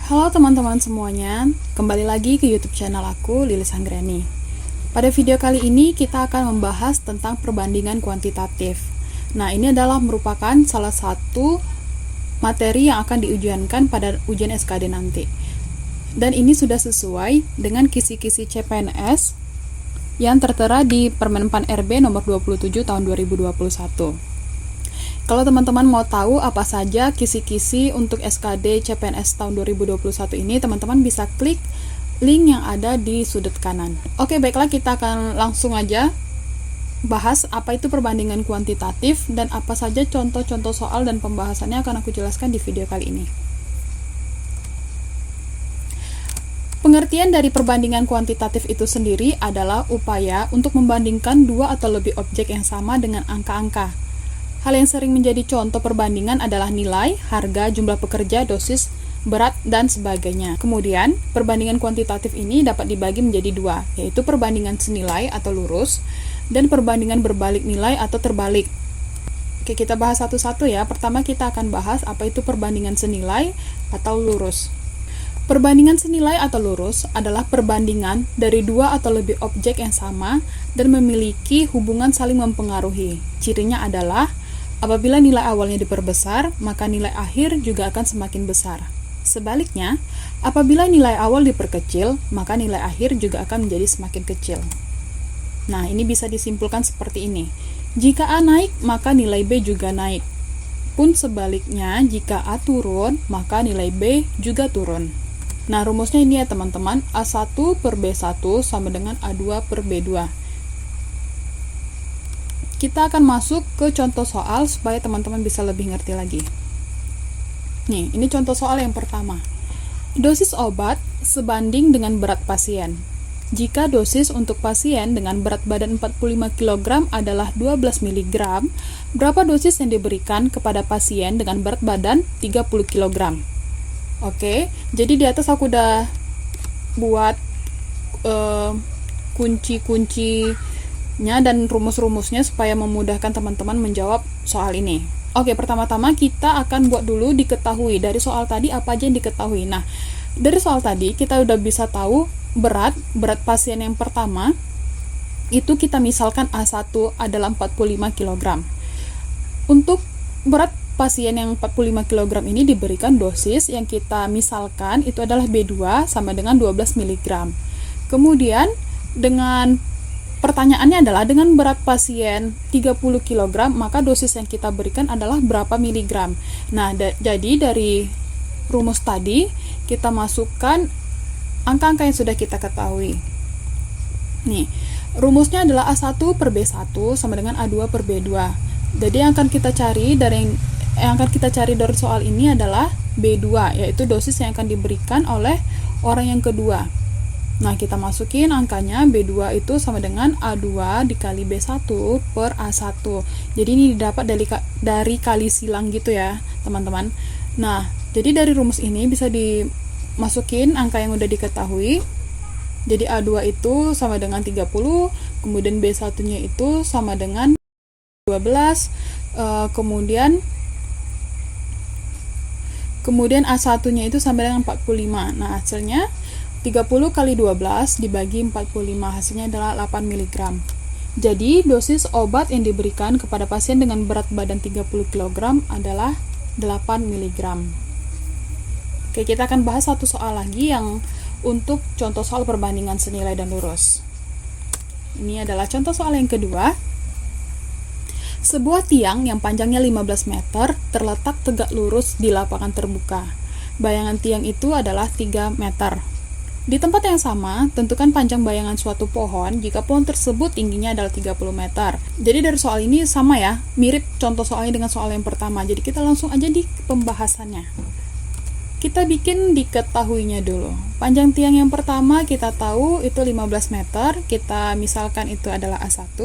Halo teman-teman semuanya, kembali lagi ke YouTube channel aku, Lilis Anggreni. Pada video kali ini kita akan membahas tentang perbandingan kuantitatif. Nah, ini adalah merupakan salah satu materi yang akan diujiankan pada ujian SKD nanti. Dan ini sudah sesuai dengan kisi-kisi CPNS yang tertera di Permenpan RB nomor 27 tahun 2021. Kalau teman-teman mau tahu apa saja kisi-kisi untuk SKD CPNS tahun 2021 ini, teman-teman bisa klik link yang ada di sudut kanan. Oke, baiklah, kita akan langsung aja bahas apa itu perbandingan kuantitatif dan apa saja contoh-contoh soal dan pembahasannya akan aku jelaskan di video kali ini. Pengertian dari perbandingan kuantitatif itu sendiri adalah upaya untuk membandingkan dua atau lebih objek yang sama dengan angka-angka. Hal yang sering menjadi contoh perbandingan adalah nilai, harga, jumlah pekerja, dosis, berat, dan sebagainya. Kemudian, perbandingan kuantitatif ini dapat dibagi menjadi dua, yaitu perbandingan senilai atau lurus, dan perbandingan berbalik nilai atau terbalik. Oke, kita bahas satu-satu ya. Pertama kita akan bahas apa itu perbandingan senilai atau lurus. Perbandingan senilai atau lurus adalah perbandingan dari dua atau lebih objek yang sama dan memiliki hubungan saling mempengaruhi. Cirinya adalah apabila nilai awalnya diperbesar, maka nilai akhir juga akan semakin besar. Sebaliknya, apabila nilai awal diperkecil, maka nilai akhir juga akan menjadi semakin kecil. Nah, ini bisa disimpulkan seperti ini. Jika A naik, maka nilai B juga naik. Pun sebaliknya, jika A turun, maka nilai B juga turun. Nah, rumusnya ini ya teman-teman, A1 per B1 sama dengan A2 per B2. Kita akan masuk ke contoh soal supaya teman-teman bisa lebih ngerti lagi. Nih, ini contoh soal yang pertama. Dosis obat sebanding dengan berat pasien. Jika dosis untuk pasien dengan berat badan 45 kg adalah 12 mg, berapa dosis yang diberikan kepada pasien dengan berat badan 30 kg? Oke, jadi di atas aku udah buat kunci-kuncinya dan rumus-rumusnya supaya memudahkan teman-teman menjawab soal ini. Oke, pertama-tama kita akan buat dulu diketahui. Dari soal tadi apa aja yang diketahui. Nah, dari soal tadi kita udah bisa tahu berat pasien yang pertama itu kita misalkan A1 adalah 45 kg. Untuk berat pasien yang 45 kg ini diberikan dosis yang kita misalkan itu adalah B2 sama dengan 12 mg. Kemudian dengan pertanyaannya adalah dengan berat pasien 30 kg, maka dosis yang kita berikan adalah berapa miligram. Nah, jadi dari rumus tadi kita masukkan angka-angka yang sudah kita ketahui. Nih, rumusnya adalah A1 per B1 sama dengan A2 per B2. Jadi yang akan kita cari dari soal ini adalah B2, yaitu dosis yang akan diberikan oleh orang yang kedua. Nah, kita masukin angkanya, B2 itu sama dengan A2 dikali B1 per A1. Jadi ini didapat dari kali silang gitu ya, teman-teman. Nah, jadi dari rumus ini bisa dimasukin angka yang udah diketahui. Jadi A2 itu sama dengan 30, kemudian B1-nya itu sama dengan 12, kemudian A1-nya itu sama dengan 45. Nah, hasilnya 30 kali 12 dibagi 45, hasilnya adalah 8 mg. Jadi, dosis obat yang diberikan kepada pasien dengan berat badan 30 kg adalah 8 mg. Oke, kita akan bahas satu soal lagi yang untuk contoh soal perbandingan senilai dan lurus. Ini adalah contoh soal yang kedua. Sebuah tiang yang panjangnya 15 meter terletak tegak lurus di lapangan terbuka. Bayangan tiang itu adalah 3 meter. Di tempat yang sama, tentukan panjang bayangan suatu pohon jika pohon tersebut tingginya adalah 30 meter. Jadi dari soal ini sama ya, mirip contoh soalnya dengan soal yang pertama. Jadi kita langsung aja di pembahasannya. Kita bikin diketahuinya dulu. Panjang tiang yang pertama kita tahu itu 15 meter, kita misalkan itu adalah A1,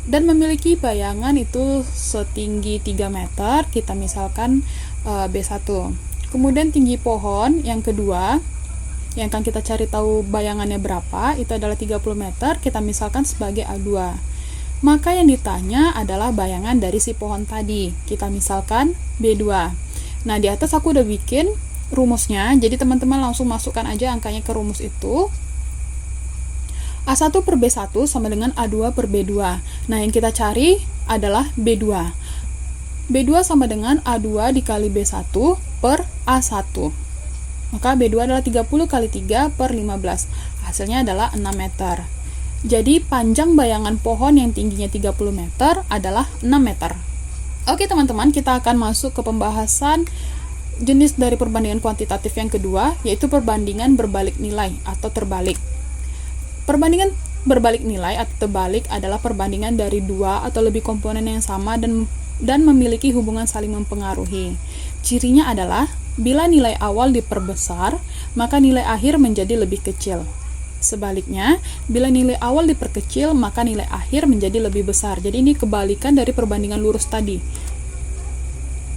dan memiliki bayangan itu setinggi 3 meter, kita misalkan B1. Kemudian tinggi pohon yang kedua, yang akan kita cari tahu bayangannya berapa, itu adalah 30 meter, kita misalkan sebagai A2. Maka yang ditanya adalah bayangan dari si pohon tadi, kita misalkan B2. Nah, di atas aku udah bikin rumusnya. Jadi teman-teman langsung masukkan aja angkanya ke rumus itu. A1 per B1 sama dengan A2 per B2. Nah, yang kita cari adalah B2. B2 sama dengan A2 dikali B1 per A1. Maka B2 adalah 30 kali 3 per 15. Hasilnya adalah 6 meter. Jadi panjang bayangan pohon yang tingginya 30 meter adalah 6 meter. Oke teman-teman, kita akan masuk ke pembahasan jenis dari perbandingan kuantitatif yang kedua, yaitu perbandingan berbalik nilai atau terbalik. Perbandingan berbalik nilai atau terbalik adalah perbandingan dari dua atau lebih komponen yang sama dan memiliki hubungan saling mempengaruhi. Cirinya adalah bila nilai awal diperbesar, maka nilai akhir menjadi lebih kecil. Sebaliknya, bila nilai awal diperkecil, maka nilai akhir menjadi lebih besar. Jadi ini kebalikan dari perbandingan lurus tadi.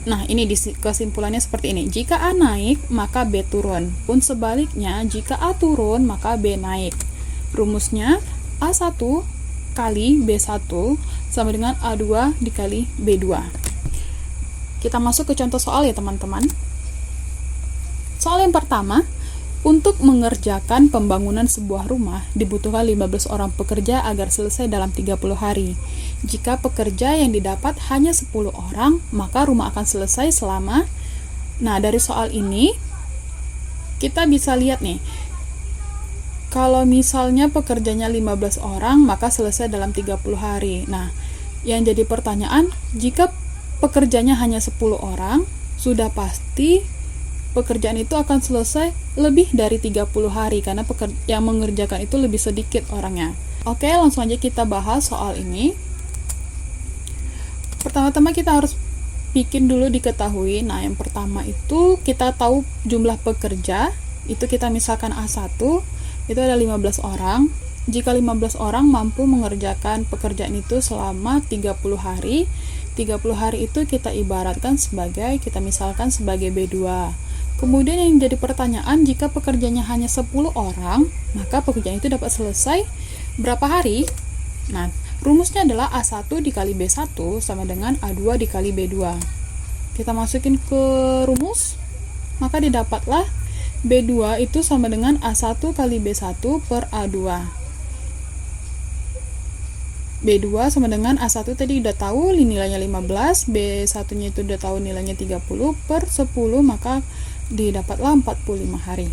Nah, ini kesimpulannya seperti ini. Jika A naik, maka B turun. Pun sebaliknya, jika A turun, maka B naik. Rumusnya, A1 kali B1 sama dengan A2 dikali B2. Kita masuk ke contoh soal ya teman-teman. Soal yang pertama, untuk mengerjakan pembangunan sebuah rumah, dibutuhkan 15 orang pekerja agar selesai dalam 30 hari. Jika pekerja yang didapat hanya 10 orang, maka rumah akan selesai selama... Nah, dari soal ini, kita bisa lihat nih, kalau misalnya pekerjanya 15 orang, maka selesai dalam 30 hari. Nah, yang jadi pertanyaan, jika pekerjanya hanya 10 orang, sudah pasti pekerjaan itu akan selesai lebih dari 30 hari karena yang mengerjakan itu lebih sedikit orangnya. Oke, langsung aja kita bahas soal ini. Pertama-tama kita harus bikin dulu diketahui. Nah, yang pertama itu kita tahu jumlah pekerja, itu kita misalkan A1, itu ada 15 orang. Jika 15 orang mampu mengerjakan pekerjaan itu selama 30 hari, 30 hari itu kita ibaratkan sebagai, kita misalkan sebagai B2. Kemudian yang jadi pertanyaan, jika pekerjanya hanya 10 orang, maka pekerjaan itu dapat selesai berapa hari? Nah, rumusnya adalah A1 dikali B1 sama dengan A2 dikali B2. Kita masukin ke rumus, maka didapatlah B2 itu sama dengan A1 kali B1 per A2. B2 sama dengan A1 tadi udah tahu nilainya 15, B1-nya itu udah tahu nilainya 30 per 10, maka didapatlah 45 hari.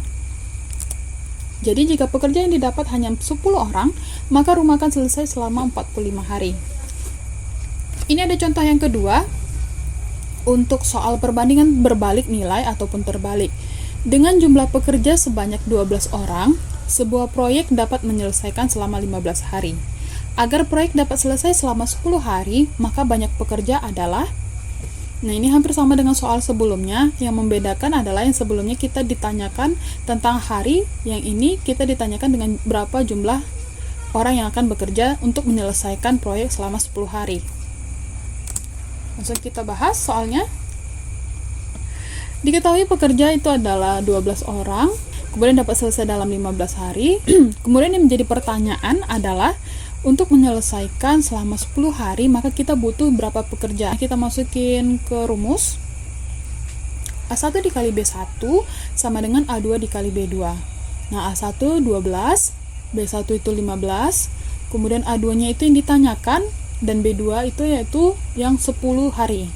Jadi jika pekerja yang didapat hanya 10 orang, maka rumah akan selesai selama 45 hari. Ini ada contoh yang kedua untuk soal perbandingan berbalik nilai ataupun terbalik. Dengan jumlah pekerja sebanyak 12 orang, sebuah proyek dapat menyelesaikan selama 15 hari. Agar proyek dapat selesai selama 10 hari, maka banyak pekerja adalah... Nah, ini hampir sama dengan soal sebelumnya. Yang membedakan adalah yang sebelumnya kita ditanyakan tentang hari, yang ini kita ditanyakan dengan berapa jumlah orang yang akan bekerja untuk menyelesaikan proyek selama 10 hari. Langsung kita bahas soalnya. Diketahui pekerja itu adalah 12 orang, kemudian dapat selesai dalam 15 hari. Kemudian yang menjadi pertanyaan adalah, untuk menyelesaikan selama 10 hari, maka kita butuh berapa pekerja? Kita masukin ke rumus. A1 dikali B1 sama dengan A2 dikali B2. Nah, A1 12, B1 itu 15, kemudian A2-nya itu yang ditanyakan, dan B2 itu yaitu yang 10 hari.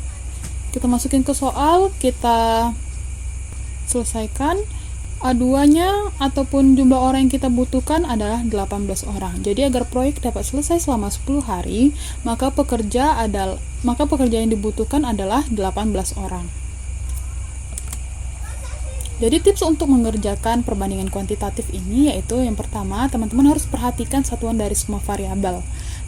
Kita masukin ke soal, kita selesaikan. A2-nya ataupun jumlah orang yang kita butuhkan adalah 18 orang. Jadi agar proyek dapat selesai selama 10 hari, maka pekerja yang dibutuhkan adalah 18 orang. Jadi tips untuk mengerjakan perbandingan kuantitatif ini yaitu yang pertama, teman-teman harus perhatikan satuan dari semua variabel.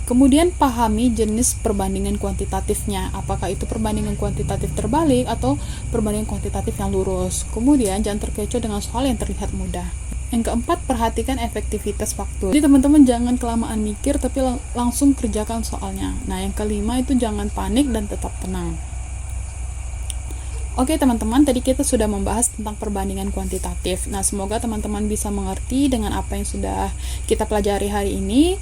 Kemudian pahami jenis perbandingan kuantitatifnya, apakah itu perbandingan kuantitatif terbalik atau perbandingan kuantitatif yang lurus. Kemudian jangan terkecoh dengan soal yang terlihat mudah. Yang keempat, perhatikan efektivitas waktu. Jadi teman-teman jangan kelamaan mikir tapi langsung kerjakan soalnya. Nah, yang kelima itu jangan panik dan tetap tenang. Oke teman-teman, tadi kita sudah membahas tentang perbandingan kuantitatif. Nah, semoga teman-teman bisa mengerti dengan apa yang sudah kita pelajari hari ini.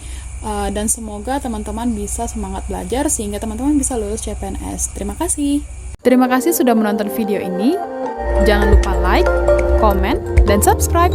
Dan semoga teman-teman bisa semangat belajar sehingga teman-teman bisa lulus CPNS. Terima kasih. Terima kasih sudah menonton video ini. Jangan lupa like, komen, dan subscribe.